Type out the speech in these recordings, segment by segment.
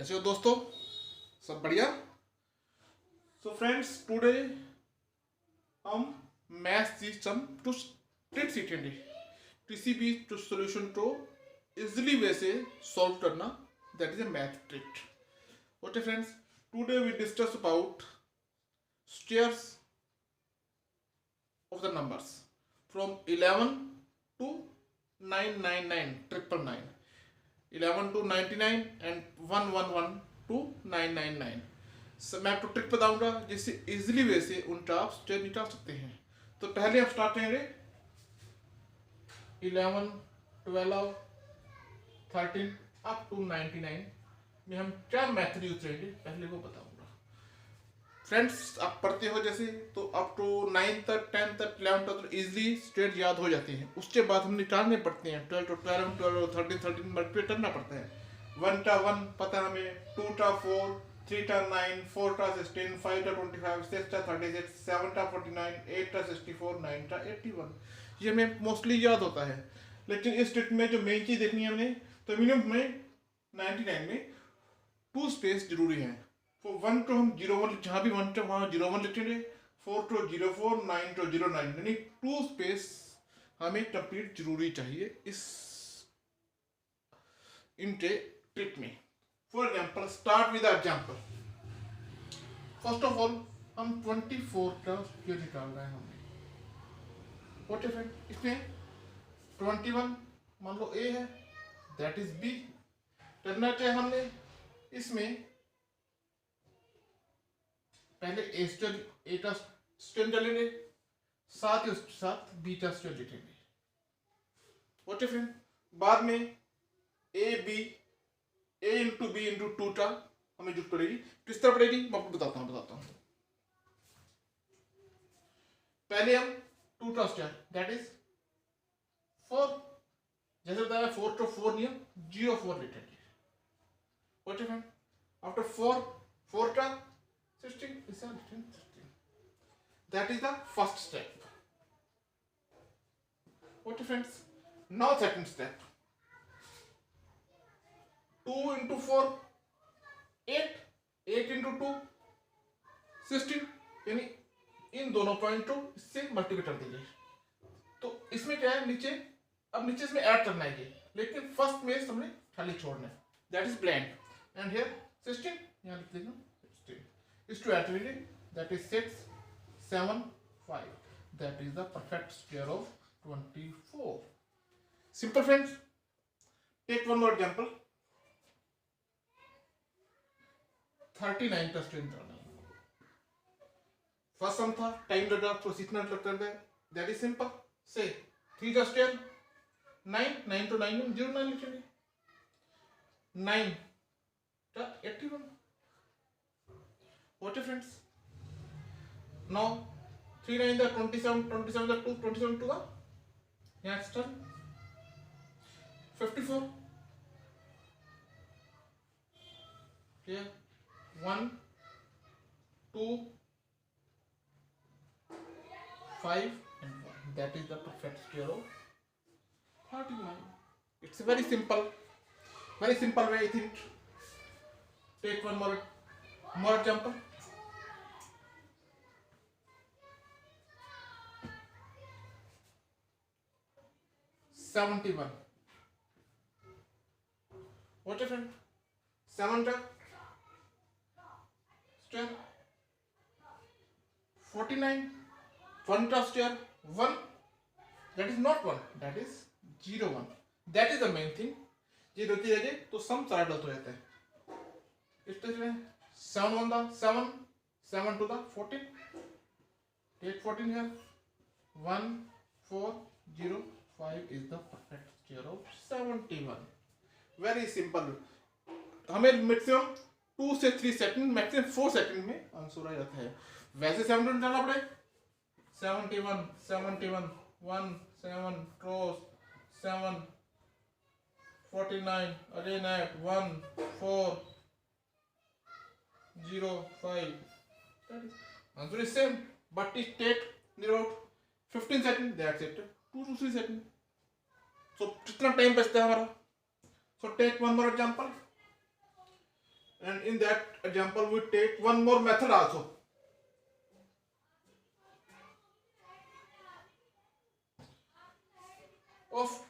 कैसे हो दोस्तों? सब बढ़िया। सो फ्रेंड्स, टुडे हम मैथ सिस्टम टू ट्रिक सीखेंगे। किसी भी सॉल्यूशन को इजिली वे से सॉल्व करना, that is a math trick. Okay friends, today we discuss about stairs of the numbers from 11 to 999 999 11 to 99 and 111 to 999। मैं आपको trick बताऊंगा जिससे इजीली वे से उनका आप स्टेयर निकाल सकते हैं। तो पहले आप स्टार्ट करेंगे 11 12 13 अप टू 99 में हम क्या मेथड यूज करेंगे पहले वो बताऊंगा। फ्रेंड्स, आप पढ़ते हो जैसे तो अप टू 9 तक 10 तक 11 तक तो इजीली स्ट्रेट याद हो जाते हैं। उसके बाद हम निकालने पड़ते हैं 12 to 12 12 13 13 मल्टीप्लाई करना पड़ता है। 1 का 1 पता हमें, 2 का 4, 3 का 9, 4 का 16, 5 का 25, 6 का 36, 7 का 49, 8 का 64, 9 का 81। ये हमें मोस्टली याद होता है। लेकिन इस ट्रिक में जो मेन चीज देखनी है हमने, तो मिनिमम में 99 में 2 स्पेस जरूरी है। तो 1 को हम 01, जहाँ भी 1 तो वहाँ 01 लिखेंगे, 4 को 04, 9 को 09, यानी 2 स्पेस हमें कंप्लीट जरूरी चाहिए इस इनके ट्रिक में। For example, start with example. First of all हम 24 का स्क्वायर निकाल रहे हैं हमने। ओके फ्रेंड, इसमें 21 मान लो ए है, दैट इज बी। करना क्या हमने, इसमें पहले ए का स्टेम चलेंगे, साथ ही उसके साथ बी का स्टेम लिखेंगे। ओके फ्रेंड, बाद में ए इंटू बी इंटू 2 का हमें जरूरत पड़ेगी। किस तरह पड़ेगी मैं आपको बताता हूँ। पहले हम 2 का स्टेम, दैट इज 4, जैसे बताया 4 तो 4 नियम 04 लिखेंगे। ओके फ्रेंड, आफ्टर 4 का 16 is 16. That is the first step. Okay friends, now second step. 2 into 4 8, 8 into 2 16, यानी इन दोनों पॉइंट को इससे मल्टीप्लाई कर दीजिए। तो इसमें क्या है, नीचे अब नीचे इसमें ऐड करना है ये, लेकिन फर्स्ट में हमने खाली छोड़ना है, that is blank. And here 16 यहाँ लिख देना 16 is to attribute, that is 6 7 5, that is the perfect square of 24. Simple friends, take one more example। 39 का स्क्वायर निकालना है। फर्स्ट सम था, टाइम लगा तो सीखना लगता है, दैट इज सिंपल। से 3 का स्क्वायर 9, 9 to 9 09 लिखेंगे, 9 का 81। What friends? Now 3 9 the 27, 27 the 2, 27 to the next turn 54. Here 1 2 5 and 1. That is the perfect square of 39. It's a very simple way, I think. Take one more example। 71। what friend, 7 का square 49, 1 का square 1, that is not 1, that is 01। that is the main thing। ये होती है तो सम सारा गलत हो जाता है। इस तरह से 7 1 the 7, 7 to the 14, take 14 here, 1 4 0 5 is the perfect square of 71। very simple। हमें मैक्सिमम 2 से 3 सेकंड, मैक्सिमम 4 सेकंड में आंसर आ जाता है। वैसे 7 निकालना पड़े 71 71 1 7 cross 7 49 again at 1 4 0 5, that is answer is same, but it take near about 15 seconds, that's it, 2 to 3 seconds। so कितना time बचता है हमारा। so take one more example। and in that example we take one more method also. Of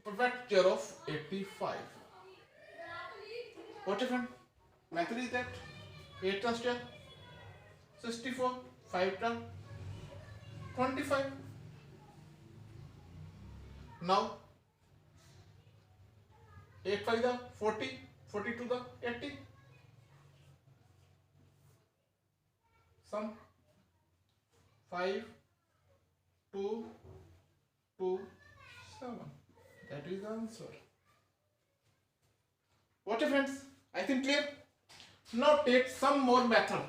perfect square of 85. What different method is that? 8 plus 10, 64, 5 plus 25. Now 8 5 the 40, 42 the 80. Sum 5, 2, 2, 7. That is the answer. What friends? I think clear. Now take some more method.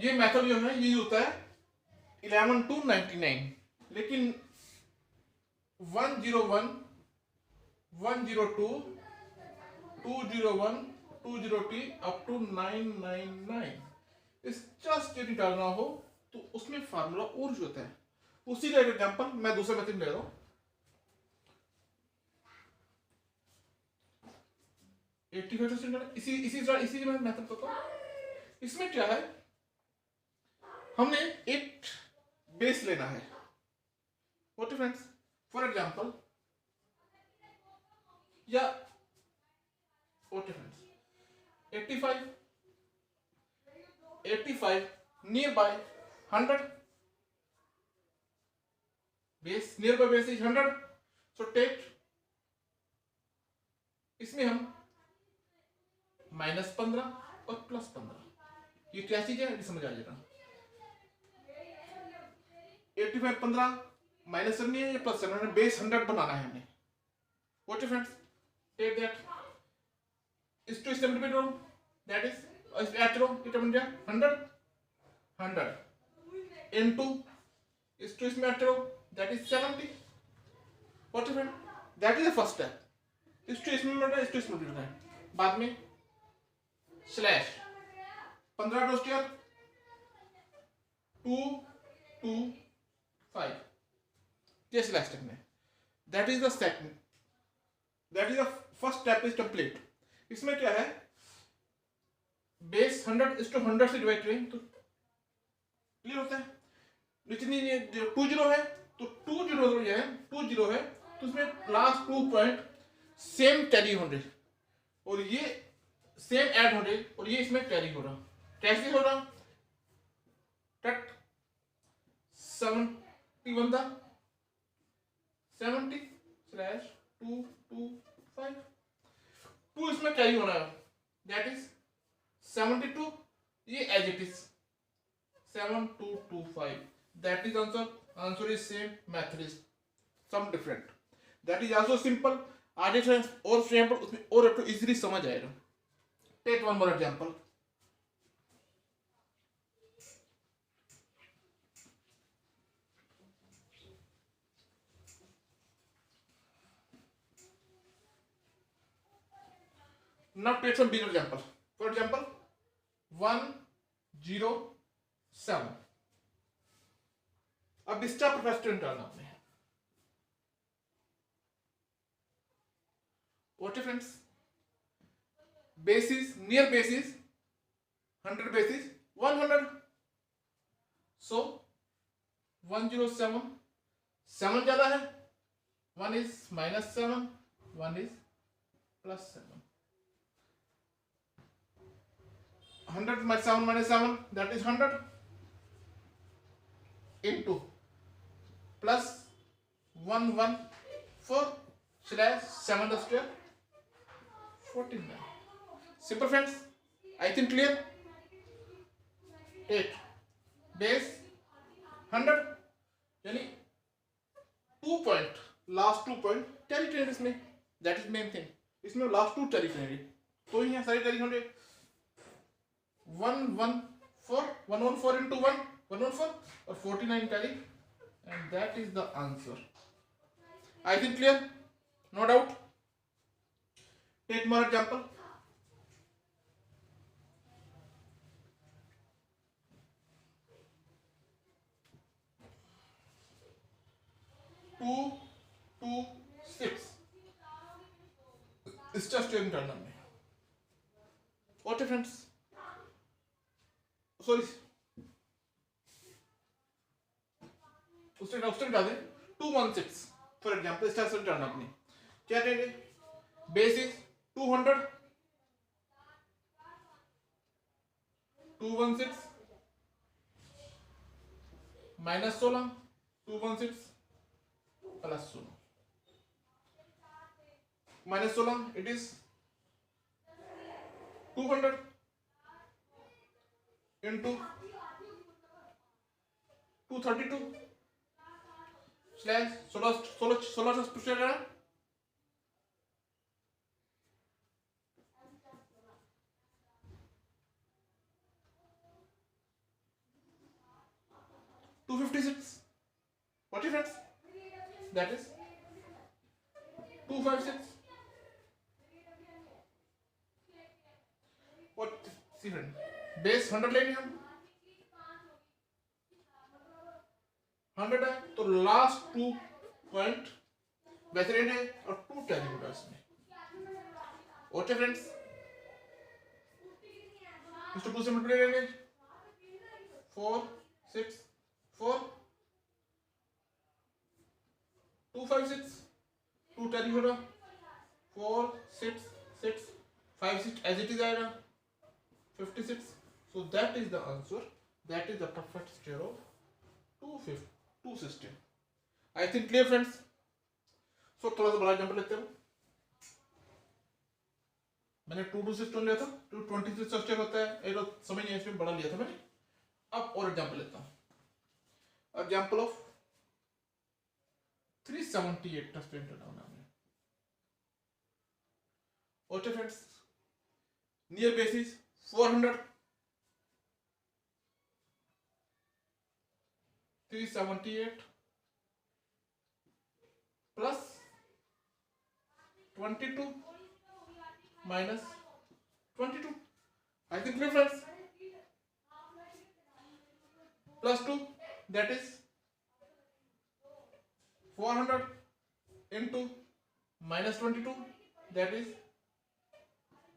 ये method जो है ये होता है 11 to 99, लेकिन 101, 102, 201, 203 up to 999 इस just यदि डालना हो तो उसमें फार्मूला और जो होता है उसी का एग्जांपल मैं दूसरे मेथड ले रहा हूं. 85% इसी मैं मेथड करता हूं. इसमें क्या है, हमने एक बेस लेना है. व्हाट फ्रेंड्स, फॉर एग्जांपल या what friends 85 near by 100, base near by base is 100. So take, इसमें हम -15 और +15, ये क्या चीज है समझ आ जाएगा. 85 15 -7 है या +7 है, बेस 100 बनाना है हमने. What friends, take that is to simplify it, that is at row it बन जाए 100 into is to इसमें at row that is 70. What friend, that is the first step. is to इसमें बन रहा है, is to इसमें बन रहा है, बाद में स्लैश 15 डॉट स्क्वायर 2 2 5 ये स्लैश स्टेप में. that is the second, that is the first step is complete. इसमें क्या है, बेस 100 is to 100 से डिवाइड करें तो क्लियर होता है. जितनी 20 है तो 20 है, 20 है तो उसमें लास्ट 2 पॉइंट सेम कैरी होंगे और ये सेम ऐड होंगे और ये इसमें कैरी हो रहा. कैसे हो रहा, कट 71 था 70 स्लैश 2 2 5 2 इसमें कैरी होना है, दैट इज 72. ये as it is 7225, that is answer. Answer is same, method is some different. That is also simple. आगे से और सिंपल उसमें और आपको इजीली समझ आएगा. Take one more example. Now take some bigger example. For example, 107. अब इसका प्रोफेसर निकालना आपने. What friends? Basis, near basis 100, basis 100. So 107, 7 ज्यादा है, 1 is -7, 1 is +7. 100 -7 -7 that is 100 into plus 114 slash 7 the square 49. Simple friends, I think clear. 8 base 100 यानी 2 point, last 2 point carry करेंगे इसमें, that is main thing. इसमें last 2 carry करेंगे तो ही सारी carry होंगे. 114 into 1 114 और 49 carry, and that is the answer. I think clear, no doubt. Take more example. Two 6 is just in turn में. Okay friends, sorry उससे हटा दें 216 फॉर एग्जाम्पल, इस तरह से जानना अपनी क्या कहेंगे, base is 200, 216 minus 16, 216 plus 16 minus 16 it is 200 into 232 slash 16 से पूछ रहा है 256. What difference? That is 256. What? See friend, base 100 लेंगे हम, 100 है तो लास्ट 2 पॉइंट वैसे लेंगे और 2 टैली होगा इसमें। ओके फ्रेंड्स, इसको 2 से मल्टीप्लाई करेंगे 4 6 4 256, 2 टैली होगा 4 6 6 5 6 एज इट इज आएगा 56. So that is the answer. That is the perfect square of 216. I think clear friends. So थोड़ा सा बड़ा एग्जांपल लेते हैं। मैंने 226 लिया था, 226 का स्टेप होता है, ये तो समझ नहीं, इसमें बड़ा लिया था मैंने। अब और एग्जांपल लेता हूँ, एग्जांपल ऑफ 378 का स्टेप लेना है। Okay friends, near basis 400, 378 plus 22 minus 22. I think difference plus 2, that is 400 into minus 22, that is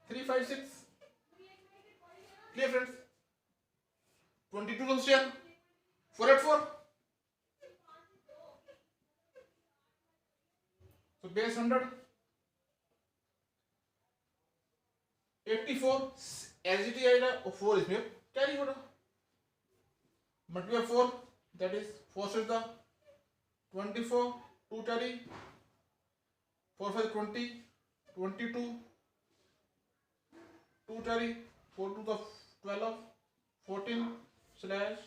356. Clear friends? 22 goes here, 4 at 4. So base 100, 84 as it is और 4 इसमें कैरी होगा, multiply 4, that is 4 से the 24, 2 carry 4 5 20, 22, 2 carry 4 to the 12, 14 slash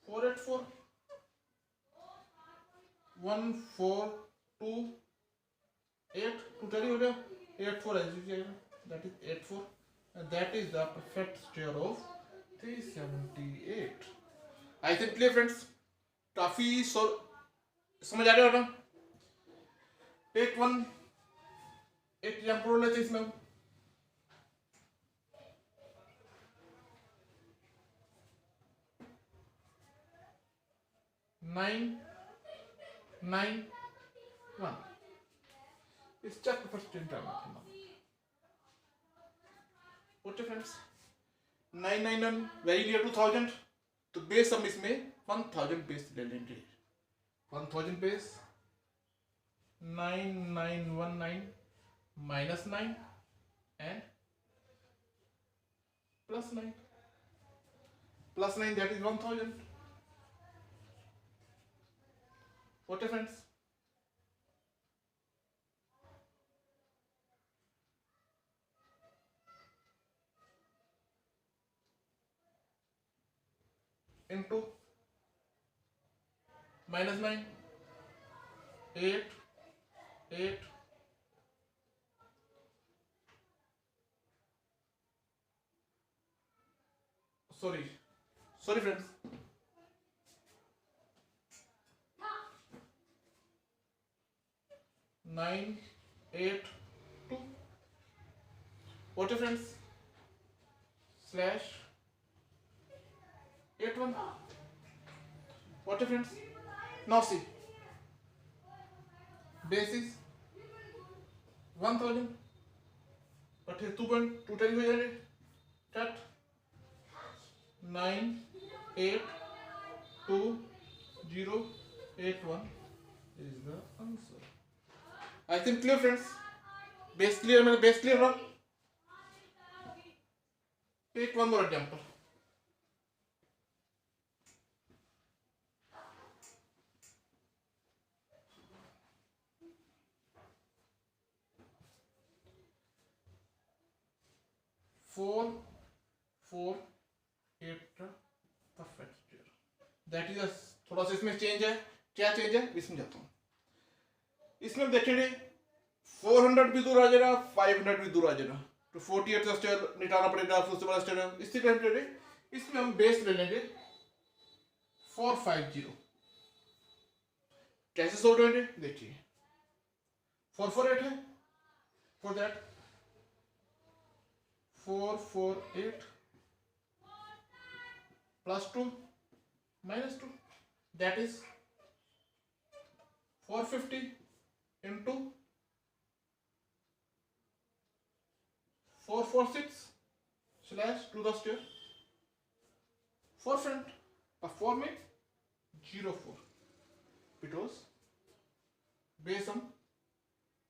4 at 4, 1 4 2 8, 2 carry हो गया 8 4 as it is, that is 8 4, and that is the perfect square of 378. I think clear friends, काफी समझ आ रहा होगा। टेक 1 एक एग्जांपल लेते हैं इसमें, नाइन 9 1 इस chapter first internal. Okay friends, 991 very near to 1000, तो बेस हम इसमें 1000 बेस ले लेंगे। 1000 base 9919 minus 9 and plus 9, plus 9, that is 1000. Okay friends, into minus 9 8 8 sorry friends, 9 8 2, okay friends, slash 8 1, okay friends, now see, base is 1000, but here 2.2 हो जाएंगे, Cut 9 8 2 0 8 1 is the answer. I think clear friends. Base clear, मैंने base clear रहा. Take one more example. Four 8 perfect square. That is a थोड़ा सा इसमें change है. क्या change है इसमें जाता हूँ. इसमें देखेंगे 400 भी दूर आ जाएगा, 500 भी दूर आ जाएगा, तो 48 का स्टेयर निटाना पड़ेगा, फिर उससे बड़ा स्टेयर है. इसी तरह इसमें हम बेस ले लेंगे 450. कैसे सोल्व करेंगे देखिए. 448 है. For that 448 plus 2 minus 2, that is 450 into 446 slash to the square. 4 friend, but 4 में 04 because base हम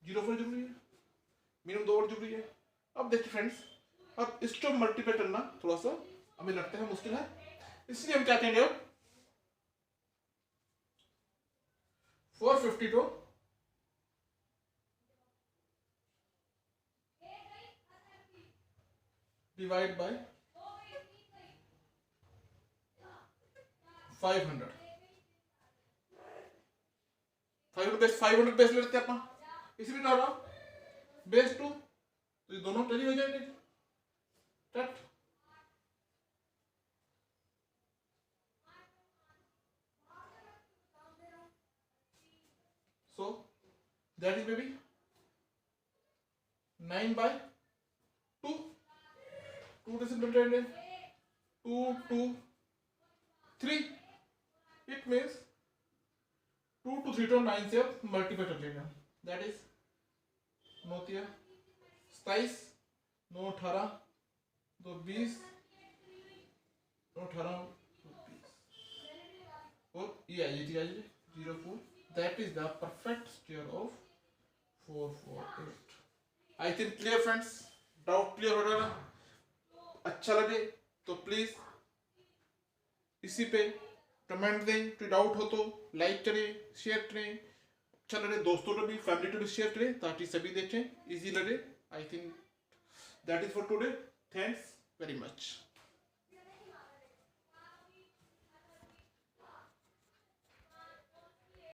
04 जरूरी है, मिनिमम 2 और जरूरी है. अब देखिए फ्रेंड्स, अब इसको मल्टीप्लाई करना थोड़ा सा हमें लगता है मुश्किल है, इसलिए हम क्या कहेंगे अब 450 को डिवाइड बाय 500. 500 बेस लेते हैं अपना, इसमें क्या होगा बेस 2, तो ये दोनों टैली हो जाएंगे. Cut so that is maybe 9 by 2. 2 से multiply 2 2 3. It means 2 to 3 to 9 से आप मल्टीप्लाई कर लेना. दैट इज 9 27 9 18 2 20 9 18 2 20 और ये आइए 04. That is the perfect square of 448. I think clear friends. Doubt clear हो रहा ना. अच्छा लगे तो प्लीज इसी पे कमेंट दें. कोई डाउट हो तो लाइक करें, शेयर करें. अच्छा लगे दोस्तों को भी, फैमिली को भी शेयर करें ताकि सभी देखें, इजी लगे. I think that is for today. Thanks very much.